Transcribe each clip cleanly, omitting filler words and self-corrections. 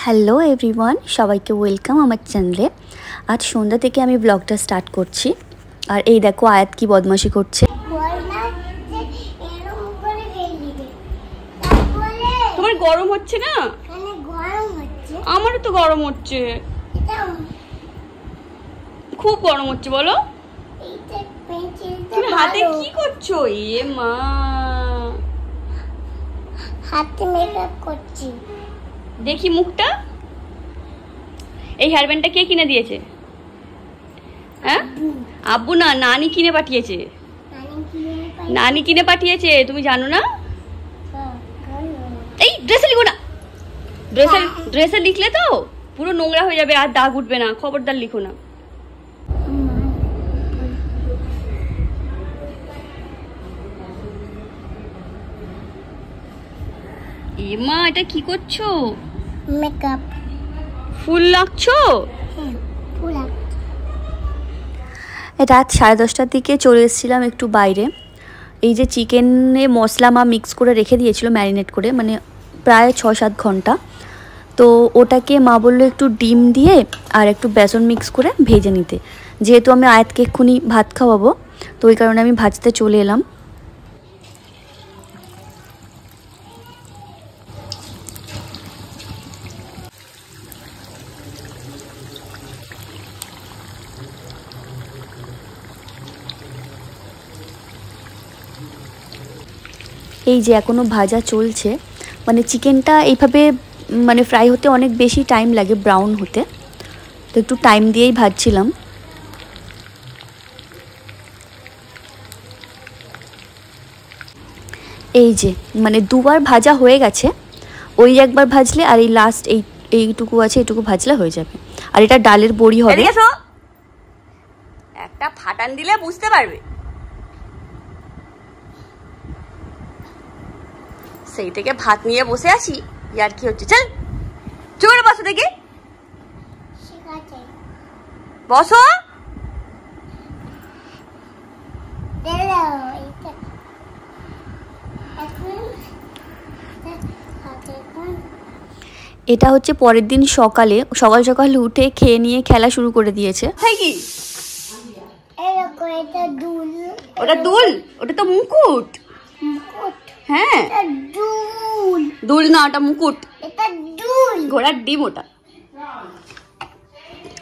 Hello everyone, সবাইকে welcome আমার চ্যানেলে। আজ সন্ধ্যা থেকে আমি ব্লগটা স্টার্ট করছি। আর এই দেখো আয়াত কি বদমাশি করছে। তোমার গরম হচ্ছে না? আমারও তো গরম হচ্ছে, খুব গরম হচ্ছে। বলো তুমি হাতে কি করছো? এ মা, হাতে মেকআপ করছি। দেখি মুখটা। এই হেয়ার ব্যান্ডটা কে কিনে দিয়েছে? হ্যাঁ, আব্বু না, নানি কিনে পাঠিয়েছে। নানি কিনে পাঠিয়েছে, তুমি জানো না? এই ড্রেসে লিখো না, ড্রেসে লিখলে তো পুরো নোংরা হয়ে যাবে আর দাগ উঠবে না। খবরদার লিখো না। এমা, এটা কি করছো? মেকআপ। ফুল লাগছো? ফুল। রাত 10:30টার দিকে চলে এসেছিলাম একটু বাইরে। এই যে চিকেনে মশলা মা মিক্স করে রেখে দিয়েছিল ম্যারিনেট করে, মানে প্রায় 6-7 ঘন্টা। তো ওটাকে মা বললো একটু ডিম দিয়ে আর একটু বেসন মিক্স করে ভেজে নিতে। যেহেতু আমি আয়াতকে এক্ষুনি ভাত খাওয়াবো, তো ওই কারণে আমি ভাজতে চলে এলাম। এই যে এখনও ভাজা চলছে, মানে চিকেনটা এইভাবে মানে ফ্রাই হতে অনেক বেশি টাইম লাগে, ব্রাউন হতে। তো একটু টাইম দিয়েই ভাজছিলাম। এই যে মানে দুবার ভাজা হয়ে গেছে, ওই একবার ভাজলে আর এই লাস্ট এইটুকু আছে, এইটুকু ভাজলে হয়ে যাবে। আর এটা ডালের বড়ি হবে। একটা ফাটান দিলে বুঝতে পারবে। সেই থেকে ভাত নিয়ে বসে আছি, ইয়ার কি হচ্ছে? চল চলে বসো দেখি, বসো। এটা হচ্ছে পরের দিন সকালে, সকাল সকাল উঠে খেয়ে নিয়ে খেলা শুরু করে দিয়েছে। কি ওটা দুল? ওটা তো মুকুট। হ্যাঁ, দুল না, ওটা মুকুট। ঘোড়ার ডিম ওটা।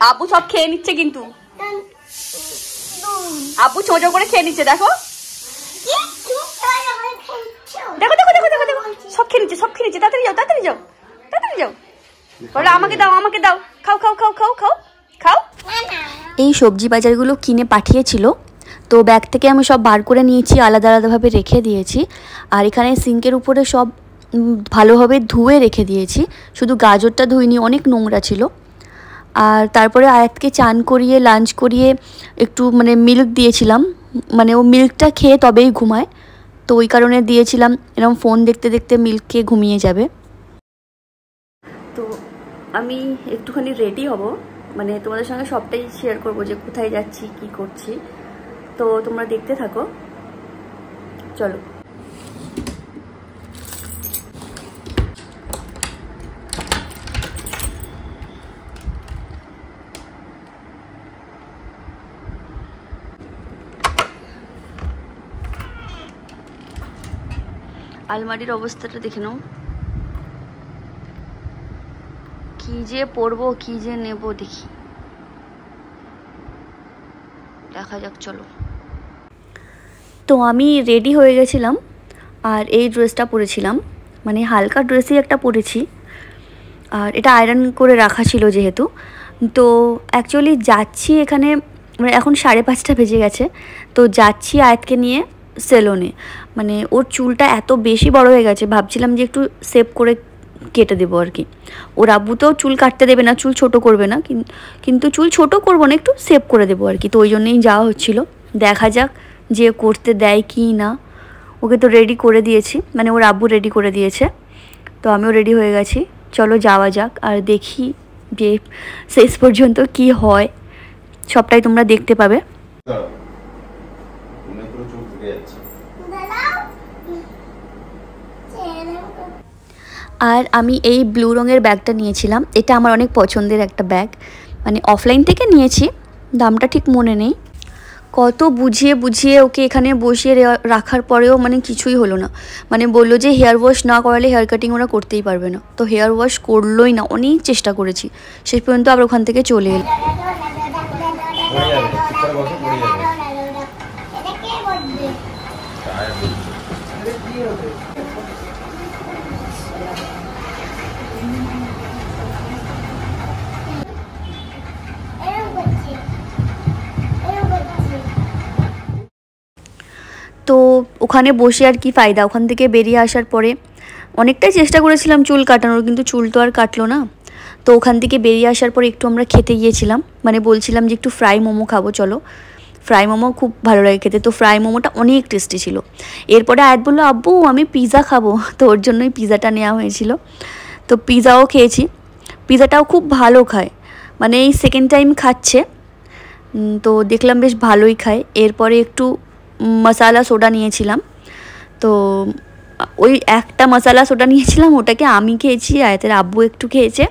আব্বু সব খেয়ে নিচ্ছে, কিন্তু আব্বু ছোট করে খেয়ে নিচ্ছে। দেখো দেখো দেখো দেখো দেখো দেখো, সব খেয়ে নিচ্ছে, সব খেয়ে নিচ্ছে। তাড়াতাড়ি যাও, তাড়াতাড়ি যাও, তাড়াতাড়ি যাও। বলো আমাকে দাও, আমাকে দাও। খাও খাও খাও খাও খাও খাও। এই সবজি বাজারগুলো কিনে পাঠিয়েছিল, তো ব্যাগ থেকে আমি সব বার করে নিয়েছি, আলাদা আলাদাভাবে রেখে দিয়েছি। আর এখানে সিঙ্কের উপরে সব ভালোভাবে ধুয়ে রেখে দিয়েছি, শুধু গাজরটা ধুইনি, অনেক নোংরা ছিল। আর তারপরে আয়াতকে চান করিয়ে লাঞ্চ করিয়ে একটু মানে মিল্ক দিয়েছিলাম, মানে ও মিল্কটা খেয়ে তবেই ঘুমায়, তো ওই কারণে দিয়েছিলাম। এরকম ফোন দেখতে দেখতে মিল্ক খেয়ে ঘুমিয়ে যাবে। তো আমি একটুখানি রেডি হব, মানে তোমাদের সঙ্গে সবটাই শেয়ার করব যে কোথায় যাচ্ছি, কি করছি। তো তোমরা দেখতে থাকো, চলো। আলমারির অবস্থাটা দেখে নাও, কি যে পরবো, কি যে নেব, দেখি, দেখা যাক, চলো। তো আমি রেডি হয়ে গেছিলাম, আর এই ড্রেসটা পরেছিলাম, মানে হালকা ড্রেসই একটা পরেছি। আর এটা আয়রন করে রাখা ছিল যেহেতু। তো অ্যাকচুয়ালি যাচ্ছি এখানে, মানে এখন 5:30 বেজে গেছে। তো যাচ্ছি আয়াতকে নিয়ে সেলুনে, মানে ওর চুলটা এত বেশি বড় হয়ে গেছে, ভাবছিলাম যে একটু সেভ করে কেটে দেবো আর কি। ওর আব্বু তো চুল কাটতে দেবে না, চুল ছোট করবে না, কিন্তু চুল ছোট করবো না, একটু সেভ করে দেবো আর কি। তো ওই জন্যই যাওয়া হচ্ছিল, দেখা যাক যে করতে দেয় কি না। ওকে তো রেডি করে দিয়েছি, মানে ওর আব্বু রেডি করে দিয়েছে, তো আমিও রেডি হয়ে গেছি। চলো যাওয়া যাক, আর দেখি যে শেষ পর্যন্ত কি হয়, সবটাই তোমরা দেখতে পাবে। আর আমি এই ব্লু রঙের ব্যাগটা নিয়েছিলাম, এটা আমার অনেক পছন্দের একটা ব্যাগ, মানে অফলাইন থেকে নিয়েছি, দামটা ঠিক মনে নেই। কত বুঝিয়ে বুঝিয়ে ওকে এখানে বসিয়ে রাখার পরেও মানে কিছুই হলো না, মানে বললো যে হেয়ার ওয়াশ না করালে হেয়ার কাটিং ওরা করতেই পারবে না, তো হেয়ার ওয়াশ করলোই না, অনেক চেষ্টা করেছি, শেষ পর্যন্ত আবার ওখান থেকে চলে এলো। তো ওখানে বসে আর কি ফায়দা, ওখান থেকে বেরিয়ে আসার পরে অনেকটাই চেষ্টা করেছিলাম চুল কাটানোর, কিন্তু চুল তো আর কাটলো না। তো ওখান থেকে বেরিয়ে আসার পরে একটু আমরা খেতে গিয়েছিলাম, মানে বলছিলাম যে একটু ফ্রাই মোমো খাবো, চলো। ফ্রাই মোমো খুব ভালো লাগে খেতে, তো ফ্রাই মোমোটা অনেক টেস্টি ছিল। এরপরে আয়াত বললো আব্বু আমি পিৎজা খাবো, তো ওর জন্যই পিৎজাটা নেওয়া হয়েছিল। তো পিৎজাও খেয়েছি, পিৎজাটাও খুব ভালো খায়, মানে এই সেকেন্ড টাইম খাচ্ছে, তো দেখলাম বেশ ভালোই খায়। এরপরে একটু মশালা সোডা নিয়েছিলাম, তো ওই একটা মশালা সোডা নিয়েছিলাম, ওটাকে আমি খেয়েছি, আয়াতের আব্বু একটু খেয়েছে,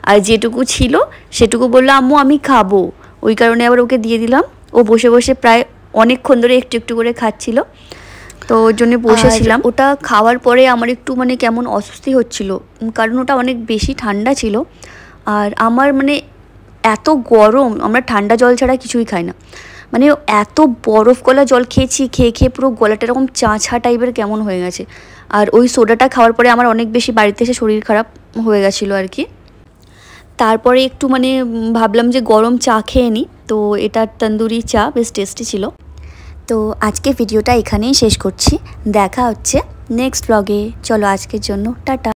আর যেটুকু ছিল সেটুকু বললো আম্মু আমি খাবো, ওই কারণে আবার ওকে দিয়ে দিলাম। ও বসে বসে প্রায় অনেকক্ষণ ধরে একটু একটু করে খাচ্ছিল, তো ওর জন্য বসেছিলাম। ওটা খাওয়ার পরে আমার একটু মানে কেমন অস্বস্তি হচ্ছিল, কারণ ওটা অনেক বেশি ঠান্ডা ছিল, আর আমার মানে এত গরম, আমরা ঠান্ডা জল ছাড়া কিছুই খাই না, মানে এত বরফ গলা জল খেয়েছি, খেয়ে খেয়ে পুরো গলাটা এরকম চাঁচা টাইপের কেমন হয়ে গেছে। আর ওই সোডাটা খাওয়ার পরে আমার অনেক বেশি বাড়িতে এসে শরীর খারাপ হয়ে গেছিলো আর কি। তারপরে একটু মানে ভাবলাম যে গরম চা খেয়ে নিই, তো এটা তন্দুরি চা, বেশ টেস্টি ছিল। তো আজকে ভিডিওটা এখানেই শেষ করছি, দেখা হচ্ছে নেক্সট ব্লগে, চলো আজকের জন্য টাটা।